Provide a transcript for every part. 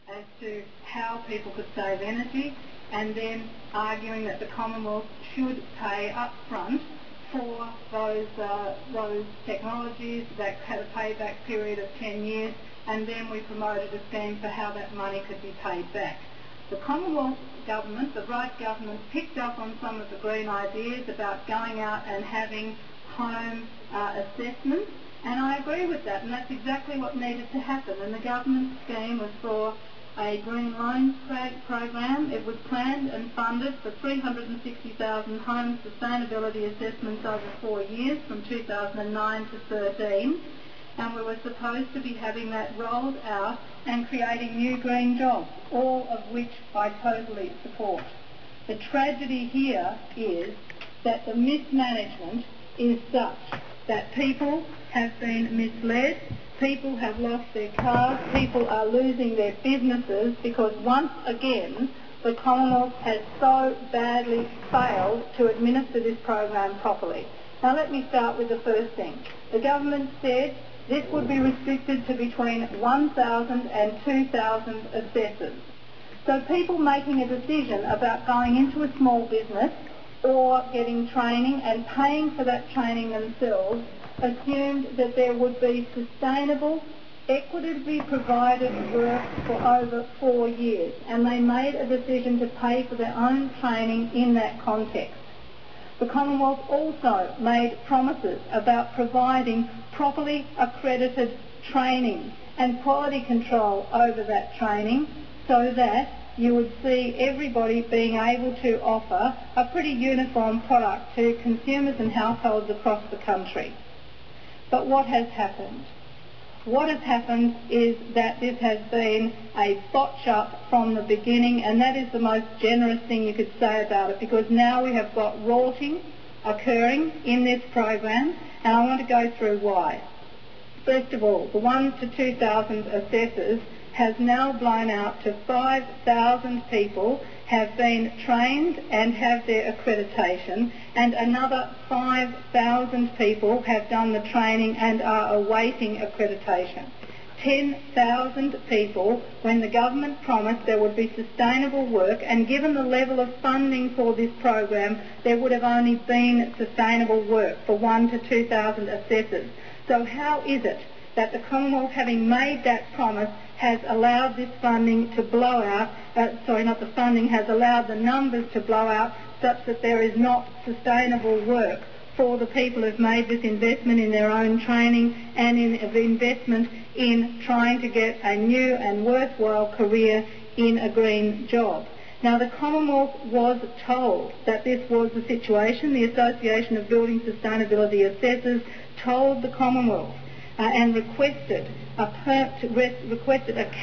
as to how people could save energy, and then arguing that the Commonwealth should pay up front for those technologies that had a payback period of 10 years, and then we promoted a scheme for how that money could be paid back. The Commonwealth government, the Wright government, picked up on some of the green ideas about going out and having home assessments, and I agree with that, and that's exactly what needed to happen. And the government scheme was for a green loan program. It was planned and funded for 360,000 home sustainability assessments over 4 years, from 2009 to 13, and we were supposed to be having that rolled out and creating new green jobs, all of which I totally support. The tragedy here is that the mismanagement is such that people have been misled, people have lost their cars, people are losing their businesses because once again the Commonwealth has so badly failed to administer this program properly. Now let me start with the first thing. The government said this would be restricted to between 1,000 and 2,000 assessors. So people making a decision about going into a small business or getting training and paying for that training themselves assumed that there would be sustainable, equitably provided work for over 4 years, and they made a decision to pay for their own training in that context. The Commonwealth also made promises about providing properly accredited training and quality control over that training so that you would see everybody being able to offer a pretty uniform product to consumers and households across the country. But what has happened? What has happened is that this has been a botch-up from the beginning, and that is the most generous thing you could say about it, because now we have got rorting occurring in this program, and I want to go through why. First of all, the 1,000 to 2,000 assessors has now blown out to 5,000 people have been trained and have their accreditation, and another 5,000 people have done the training and are awaiting accreditation. 10,000 people, when the government promised there would be sustainable work, and given the level of funding for this program, there would have only been sustainable work for 1,000 to 2,000 assessors. So how is it that the Commonwealth, having made that promise, has allowed this funding to blow out, has allowed the numbers to blow out such that there is not sustainable work for the people who've made this investment in their own training and in the investment in trying to get a new and worthwhile career in a green job. Now, the Commonwealth was told that this was the situation. The Association of Building Sustainability Assessors told the Commonwealth and requested a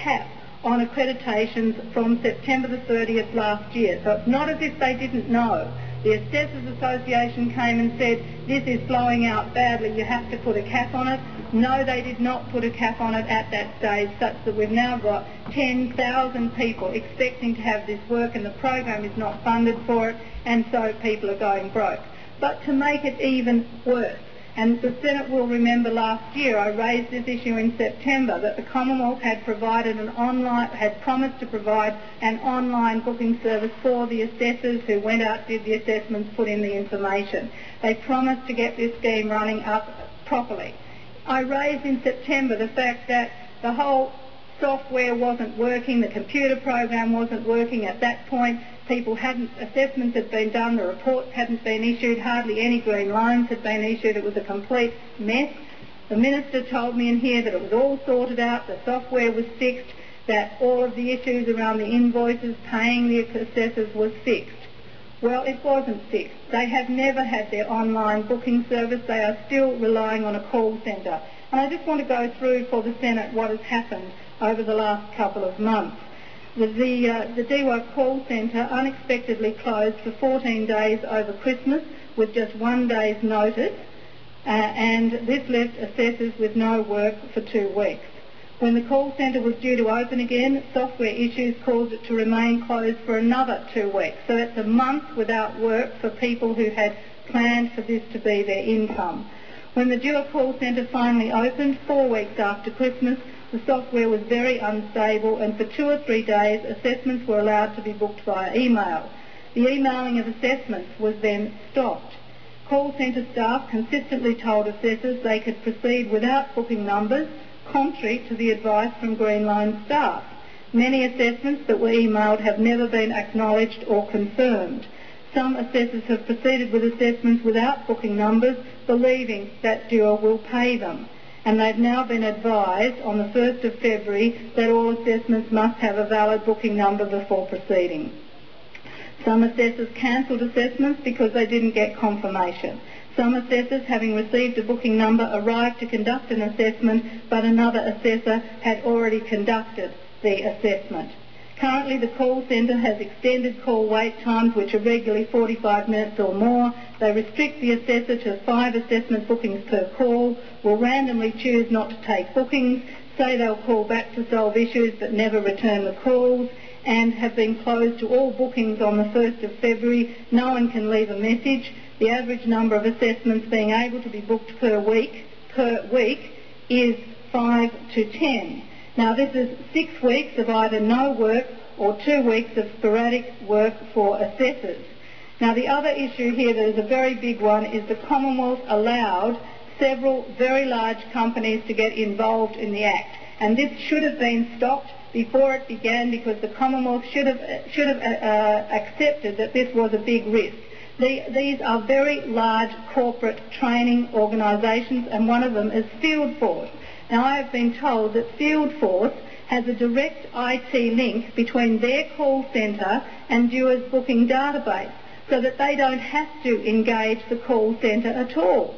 cap on accreditations from September the 30th last year. So it's not as if they didn't know. The Assessors Association came and said, this is flowing out badly, you have to put a cap on it. No, they did not put a cap on it at that stage, such that we've now got 10,000 people expecting to have this work, and the program is not funded for it, and so people are going broke. But to make it even worse, and the Senate will remember last year I raised this issue in September, that the Commonwealth had promised to provide an online booking service for the assessors who went out, did the assessments, put in the information. They promised to get this scheme running up properly. I raised in September the fact that the whole software wasn't working, the computer program wasn't working at that point. Assessments had been done, the reports hadn't been issued, hardly any green loans had been issued. It was a complete mess. The Minister told me in here that it was all sorted out, the software was fixed, that all of the issues around the invoices, paying the assessors was fixed. Well, it wasn't fixed. They have never had their online booking service. They are still relying on a call centre. And I just want to go through for the Senate what has happened over the last couple of months. The DEWA call centre unexpectedly closed for 14 days over Christmas with just 1 day's notice, and this left assessors with no work for 2 weeks. When the call centre was due to open again, software issues caused it to remain closed for another 2 weeks. So that's a month without work for people who had planned for this to be their income. When the Dewar call centre finally opened 4 weeks after Christmas, the software was very unstable, and for 2 or 3 days assessments were allowed to be booked via email. The emailing of assessments was then stopped. Call centre staff consistently told assessors they could proceed without booking numbers, contrary to the advice from Greenline staff. Many assessments that were emailed have never been acknowledged or confirmed. Some assessors have proceeded with assessments without booking numbers, believing that Dewar will pay them. And they've now been advised on the 1st of February that all assessments must have a valid booking number before proceeding. Some assessors cancelled assessments because they didn't get confirmation. Some assessors, having received a booking number, arrived to conduct an assessment, but another assessor had already conducted the assessment. Currently, the call centre has extended call wait times, which are regularly 45 minutes or more. They restrict the assessor to 5 assessment bookings per call, will randomly choose not to take bookings, say they'll call back to solve issues but never return the calls, and have been closed to all bookings on the 1st of February. No one can leave a message. The average number of assessments being able to be booked per week is 5 to 10. Now, this is 6 weeks of either no work or 2 weeks of sporadic work for assessors. Now, the other issue here that is a very big one is the Commonwealth allowed several very large companies to get involved in the Act, and this should have been stopped before it began, because the Commonwealth should have accepted that this was a big risk. These are very large corporate training organisations, and one of them is Fieldforce. Now, I have been told that Fieldforce has a direct IT link between their call centre and Dewar's booking database, so that they don't have to engage the call centre at all.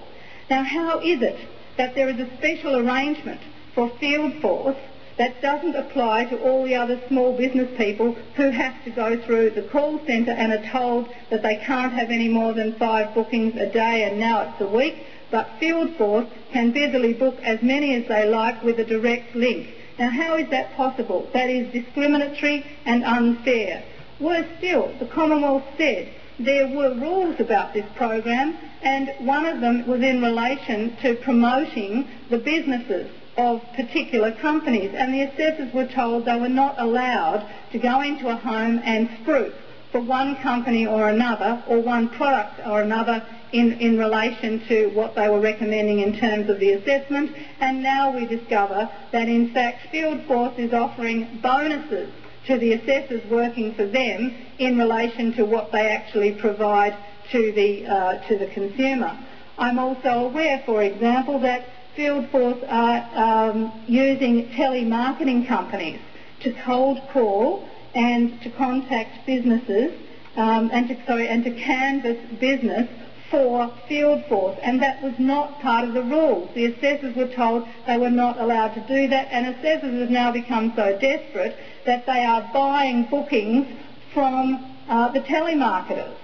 Now, how is it that there is a special arrangement for Fieldforce that doesn't apply to all the other small business people who have to go through the call centre and are told that they can't have any more than 5 bookings a day, and now it's a week, but Fieldforce can busily book as many as they like with a direct link. Now, how is that possible? That is discriminatory and unfair. Worse still, the Commonwealth said there were rules about this program, and one of them was in relation to promoting the businesses of particular companies, and the assessors were told they were not allowed to go into a home and spruik for one company or another, or one product or another, in relation to what they were recommending in terms of the assessment. And now we discover that in fact Fieldforce is offering bonuses to the assessors working for them in relation to what they actually provide to the consumer. I'm also aware, for example, that Fieldforce are using telemarketing companies to cold call and to contact businesses and to canvass business for Fieldforce, and that was not part of the rules. The assessors were told they were not allowed to do that, and assessors have now become so desperate that they are buying bookings from the telemarketers.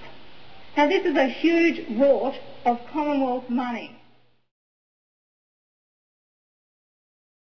Now, this is a huge rort of Commonwealth money.